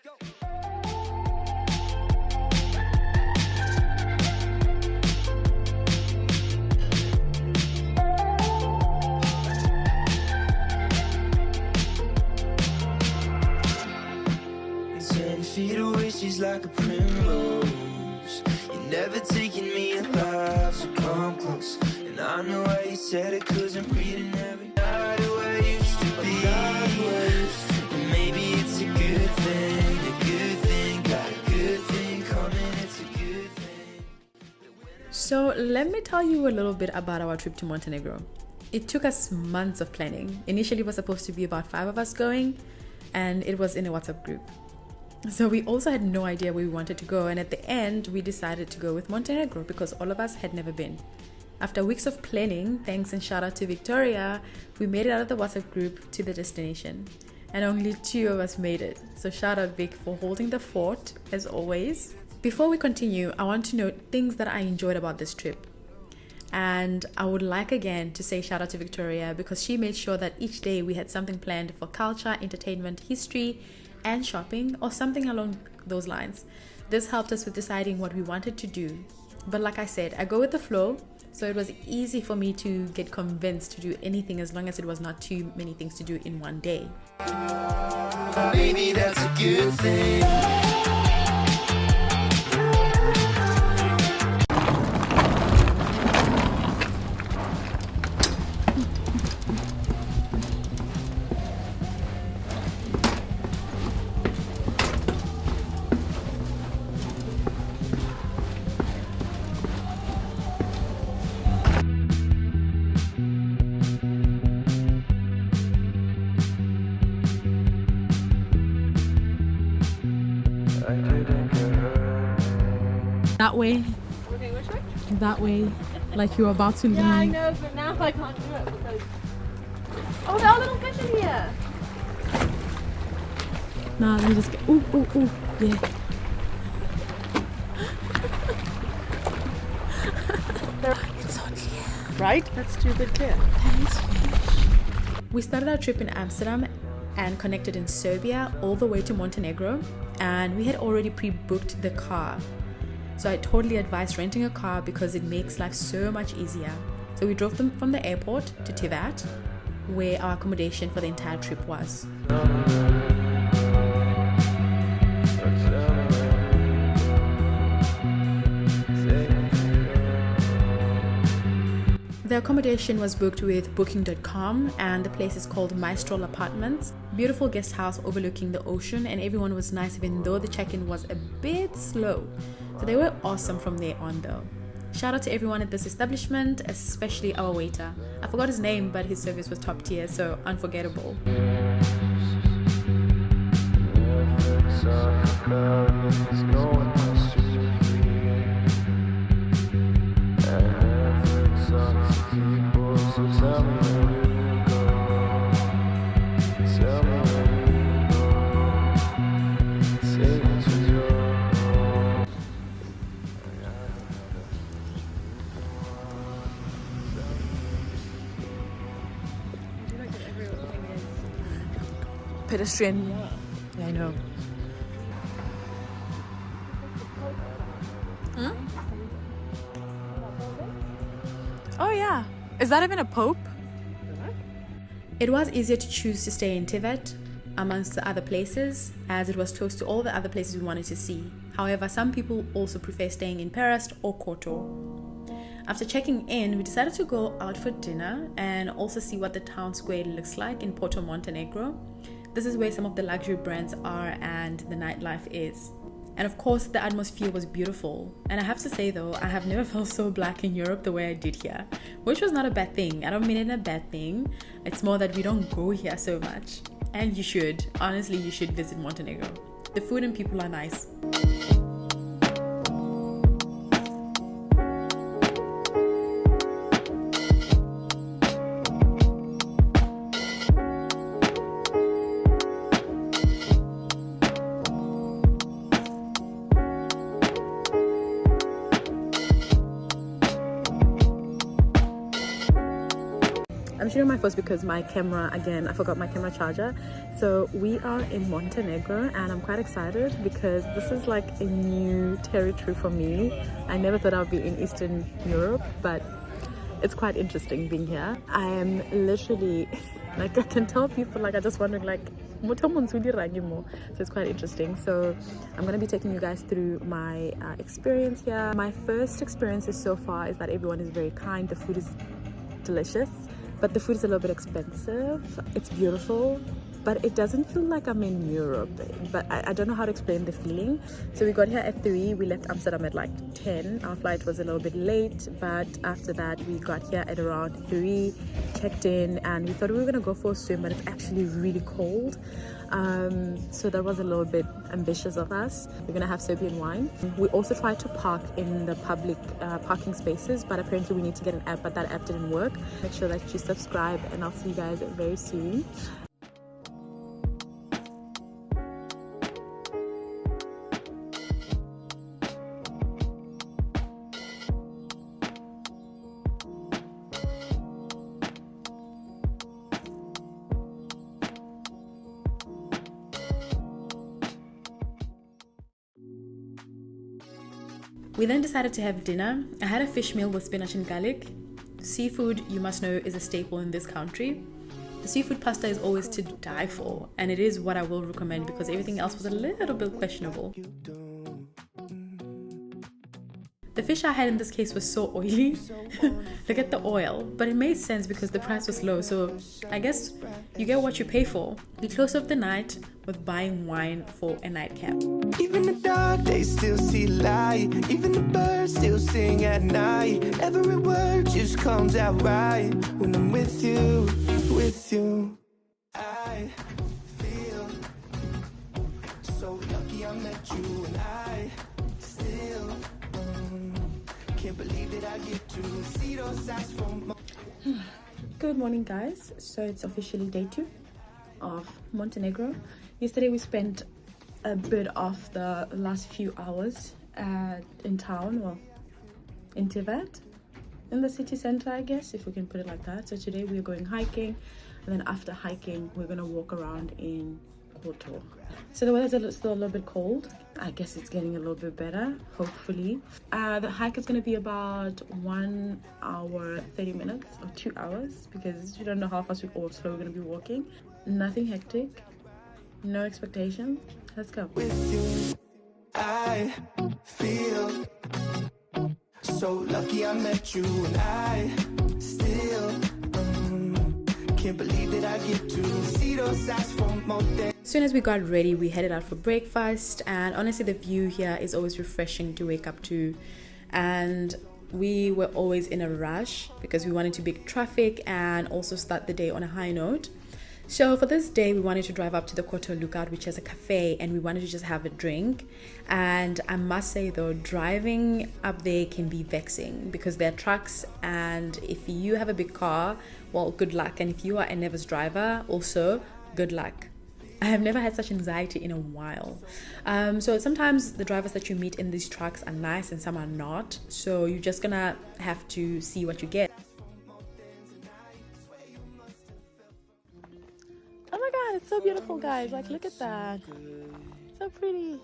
Let's go. Feet away, she's like a primrose. You're never taking me alive, so come close. And I know why you said it, 'cause I'm reading every night of where I used to be. And maybe it's a good thing, got a good thing coming, it's a good thing. So let me tell you a little bit about our trip to Montenegro. It took us months of planning. Initially, it was supposed to be about 5 of us going, and it was in a WhatsApp group. So we also had no idea where we wanted to go, and at the end we decided to go with Montenegro because all of us had never been. After weeks of planning, thanks and shout out to Victoria, we made it out of the WhatsApp group to the destination, and only 2 of us made it. So shout out Vic for holding the fort as always. Before we continue, I want to note things that I enjoyed about this trip. And I would like again to say shout out to Victoria because she made sure that each day we had something planned for culture, entertainment, history, and shopping, or something along those lines. This helped us with deciding what we wanted to do. But like I said, I go with the flow, so it was easy for me to get convinced to do anything as long as it was not too many things to do in one day. Maybe that's a good thing. That way. Okay, which way? That way. Like you were about to leave. Yeah, I know, but now I can't do it because... Oh, there are little fish in here! Nah, let me just get... Ooh, ooh, ooh. Yeah. It's so clear. Right? That's stupid clear. Thanks, fish. We started our trip in Amsterdam and connected in Serbia all the way to Montenegro, and we had already pre-booked the car. So I totally advise renting a car because it makes life so much easier. So we drove them from the airport to Tivat, where our accommodation for the entire trip was. The accommodation was booked with booking.com, and the place is called Maestral Apartments. Beautiful guest house overlooking the ocean, and everyone was nice even though the check-in was a bit slow. So they were awesome from there on though. Shout out to everyone at this establishment, especially our waiter. I forgot his name, but his service was top tier, so unforgettable. Pedestrian. Yeah, I know. Oh yeah. Is that even a pope? It was easier to choose to stay in Tivat amongst the other places, as it was close to all the other places we wanted to see. However, some people also prefer staying in Perast or Kotor. After checking in, we decided to go out for dinner and also see what the town square looks like in Porto Montenegro. This is where some of the luxury brands are and the nightlife is. And of course, the atmosphere was beautiful. And I have to say though, I have never felt so black in Europe the way I did here, which was not a bad thing. I don't mean it in a bad thing. It's more that we don't go here so much. And you should. Honestly, you should visit Montenegro. The food and people are nice. I'm shooting my first because my camera, again, I forgot my camera charger. So we are in Montenegro and I'm quite excited because this is like a new territory for me. I never thought I'd be in Eastern Europe, but it's quite interesting being here. I am literally, like, I can tell people, like, I just wondering, like, so it's quite interesting. So I'm going to be taking you guys through my experience here. My first experiences so far is that everyone is very kind. The food is delicious, but the food is a little bit expensive. It's beautiful, but it doesn't feel like I'm in Europe. But I don't know how to explain the feeling. So we got here at 3. We left Amsterdam at like 10. Our flight was a little bit late, but after that we got here at around 3, checked in, and we thought we were gonna go for a swim, but it's actually really cold. So that was a little bit ambitious of us. We're gonna have Serbian wine. We also tried to park in the public parking spaces, but apparently we need to get an app, but that app didn't work. Make sure that you subscribe, and I'll see you guys very soon. We then decided to have dinner. I had a fish meal with spinach and garlic. Seafood, you must know, is a staple in this country. The seafood pasta is always to die for, and it is what I will recommend because everything else was a little bit questionable. The fish I had in this case was so oily. Look at the oil, but it made sense because the price was low, so I guess you get what you pay for. We closed off the night with buying wine for a nightcap. Even the dark days still see light. Even the birds still sing at night. Every word just comes out right when I'm with you, with you. I feel so lucky I met you, and I still can't believe that I get to see those eyes from. Good morning, guys. So it's officially day 2 of Montenegro. Yesterday we spent a bit of the last few hours in town, well, in Tivat, in the city center, I guess, if we can put it like that. So today we are going hiking, and then after hiking we're gonna walk around in Porto. So the weather's still a little bit cold. I guess it's getting a little bit better, hopefully. The hike is going to be about 1 hour 30 minutes or 2 hours because you don't know how fast or slow we're going to be walking. Nothing hectic, no expectations. Let's go. With you, I feel so lucky I met you, and I still can't believe that I get to see those eyes from more than. As soon as we got ready, we headed out for breakfast, and honestly the view here is always refreshing to wake up to, and we were always in a rush because we wanted to beat traffic and also start the day on a high note. So for this day we wanted to drive up to the Koto Lookout, which is a cafe, and we wanted to just have a drink. And I must say though, driving up there can be vexing because there are trucks, and if you have a big car, well, good luck, and if you are a nervous driver, also good luck. I have never had such anxiety in a while. So sometimes the drivers that you meet in these trucks are nice and some are not, so you're just gonna have to see what you get. Oh my god, it's so beautiful, guys. Like, look at that. So pretty.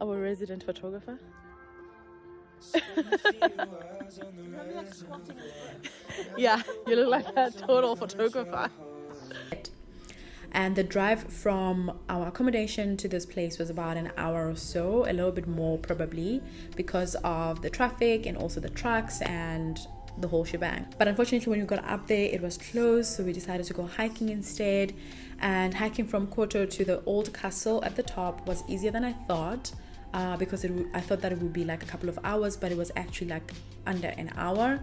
Our resident photographer. Yeah, you look like a total photographer. And the drive from our accommodation to this place was about an hour or so, a little bit more probably, because of the traffic and also the trucks and the whole shebang. But unfortunately when we got up there it was closed, so we decided to go hiking instead. And hiking from Koto to the old castle at the top was easier than I thought, because I thought that it would be like a couple of hours, but it was actually like under an hour.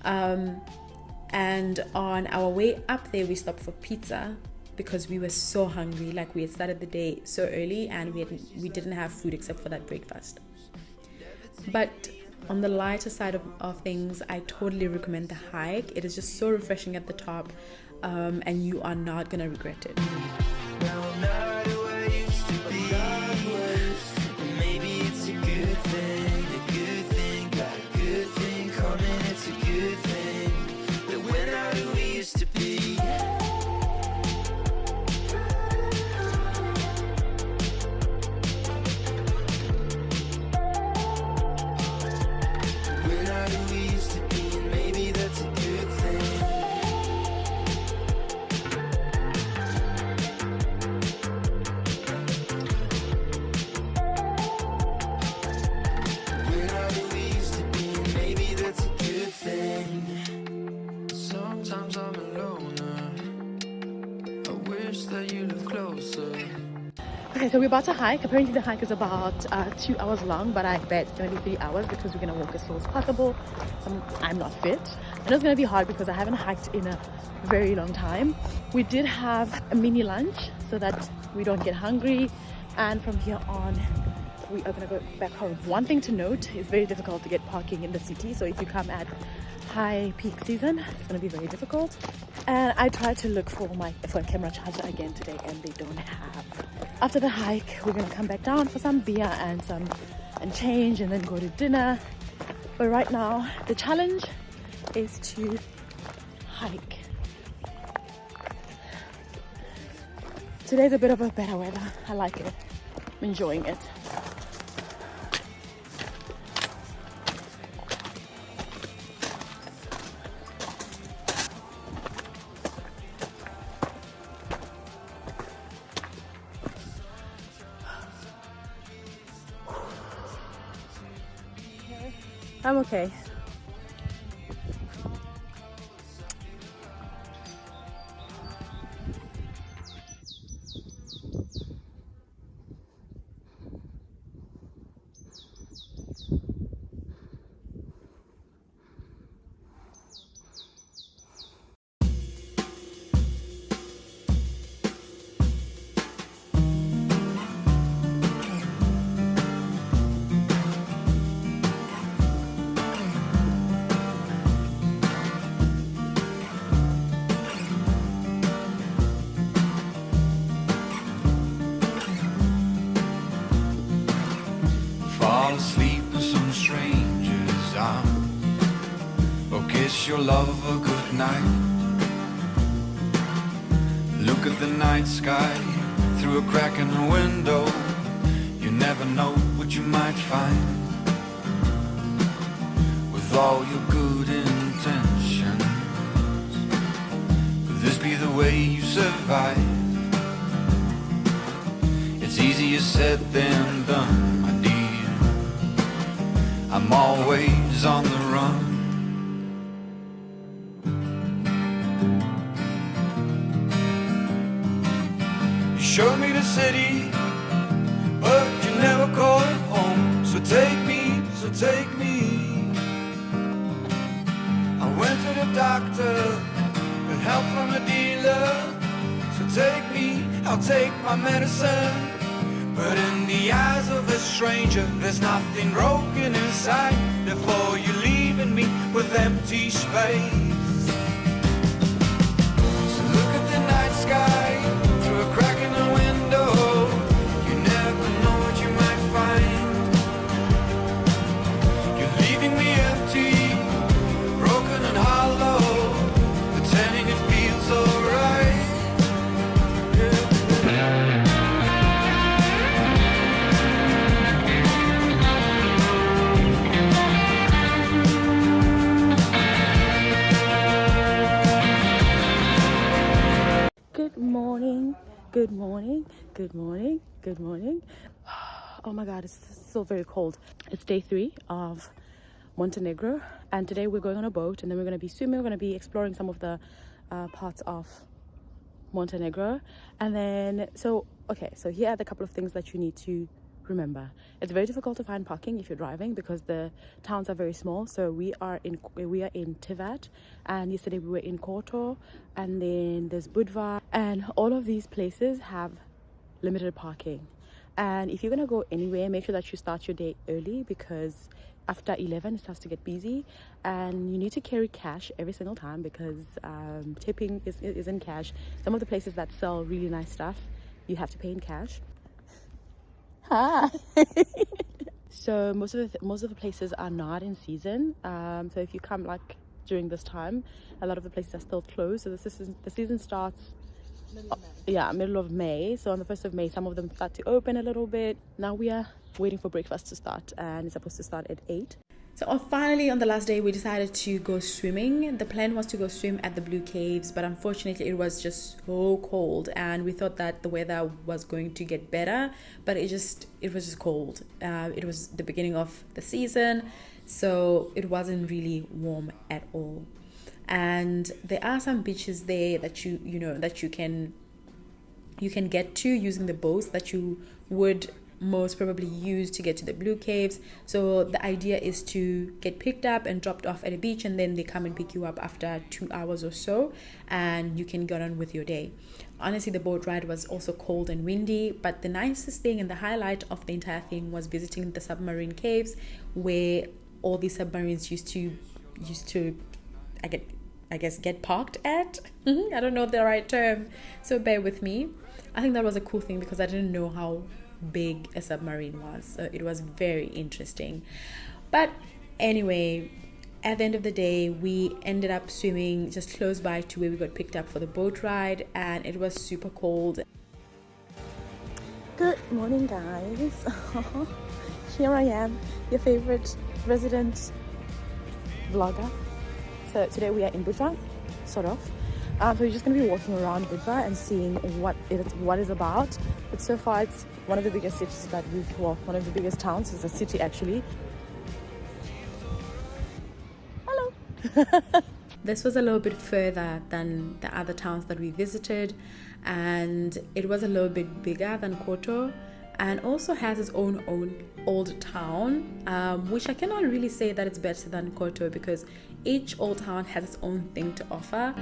And on our way up there we stopped for pizza because we were so hungry. Like, we had started the day so early and we didn't have food except for that breakfast. But on the lighter side of things, I totally recommend the hike. It is just so refreshing at the top, and you are not gonna regret it. Now I'm not who I used to be. Maybe it's a good thing. Sometimes I'm a loner. I wish that you lived closer. Okay, so we're about to hike. Apparently the hike is about 2 hours long, but I bet it's going to be 3 hours because we're going to walk as slow as possible. I'm not fit. I know it's going to be hard because I haven't hiked in a very long time. We did have a mini lunch so that we don't get hungry, and from here on we are going to go back home. One thing to note, it's very difficult to get parking in the city, so if you come at high peak season, it's going to be very difficult. And I tried to look for my camera charger again today, and they don't have. After the hike, we're going to come back down for some beer and change, and then go to dinner. But right now the challenge is to hike. Today's a bit of a better weather. I like it. I'm enjoying it. I'm okay. Fall asleep with some stranger's arms, or kiss your lover goodnight. Look at the night sky through a crack in the window. You never know what you might find. With all your good intentions, could this be the way you survive? It's easier said than done, my dear. I'm always on the run. You showed me the city, but you never called it home. So take me, so take me. I went to the doctor, got help from a dealer. So take me, I'll take my medicine. But in the eyes of a stranger, there's nothing broken inside. Therefore you're leaving me with empty space. So look at the night sky through a crack in the window. You never know what you might find. You're leaving me empty, broken and hollow, pretending it feels alright. Good morning, good morning, good morning, good morning. Oh my god, it's still very cold. It's day 3 of Montenegro, and today we're going on a boat, and then we're going to be swimming. We're going to be exploring some of the parts of Montenegro. And then so here are the couple of things that you need to remember. It's very difficult to find parking if you're driving because the towns are very small. So we are in Tivat, and yesterday we were in Kotor, and then there's Budva, and all of these places have limited parking. And if you're gonna go anywhere, make sure that you start your day early, because after 11 it starts to get busy, and you need to carry cash every single time because tipping is in cash. Some of the places that sell really nice stuff, you have to pay in cash. So most of the places are not in season. So if you come like during this time, a lot of the places are still closed. So the season starts middle of May. So on the 1st of May, some of them start to open a little bit. Now we are waiting for breakfast to start, and it's supposed to start at 8. So finally, on the last day, we decided to go swimming. The plan was to go swim at the Blue Caves, but unfortunately it was just so cold, and we thought that the weather was going to get better, but it was just cold. It was the beginning of the season, so it wasn't really warm at all. and there are some beaches there that you can get to using the boats that you would most probably use to get to the blue caves. So the idea is to get picked up and dropped off at a beach, and then they come and pick you up after 2 hours or so, and you can get on with your day. Honestly, the boat ride was also cold and windy, but the nicest thing and the highlight of the entire thing was visiting the submarine caves, where all these submarines used to I guess get parked at. I don't know the right term, so bear with me. I think that was a cool thing because I didn't know how big a submarine was, so it was very interesting. But anyway, at the end of the day, we ended up swimming just close by to where we got picked up for the boat ride, and it was super cold. Good morning, guys. Here I am, your favorite resident vlogger. So today we are in Budva, sort of. So we're just going to be walking around Budva and seeing what it's about. But so far it's one of the biggest cities that one of the biggest towns. It's a city actually. Hello. This was a little bit further than the other towns that we visited, and it was a little bit bigger than Koto, and also has its own old town, which I cannot really say that it's better than Koto because each old town has its own thing to offer.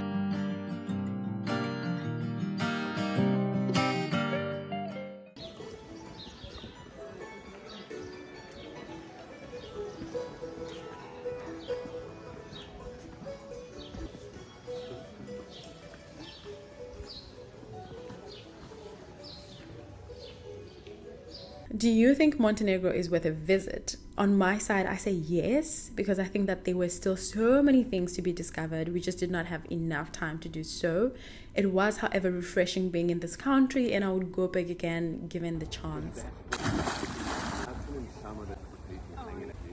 Do you think Montenegro is worth a visit? On my side, I say yes, because I think that there were still so many things to be discovered. We just did not have enough time to do so. It was, however, refreshing being in this country, and I would go back again given the chance.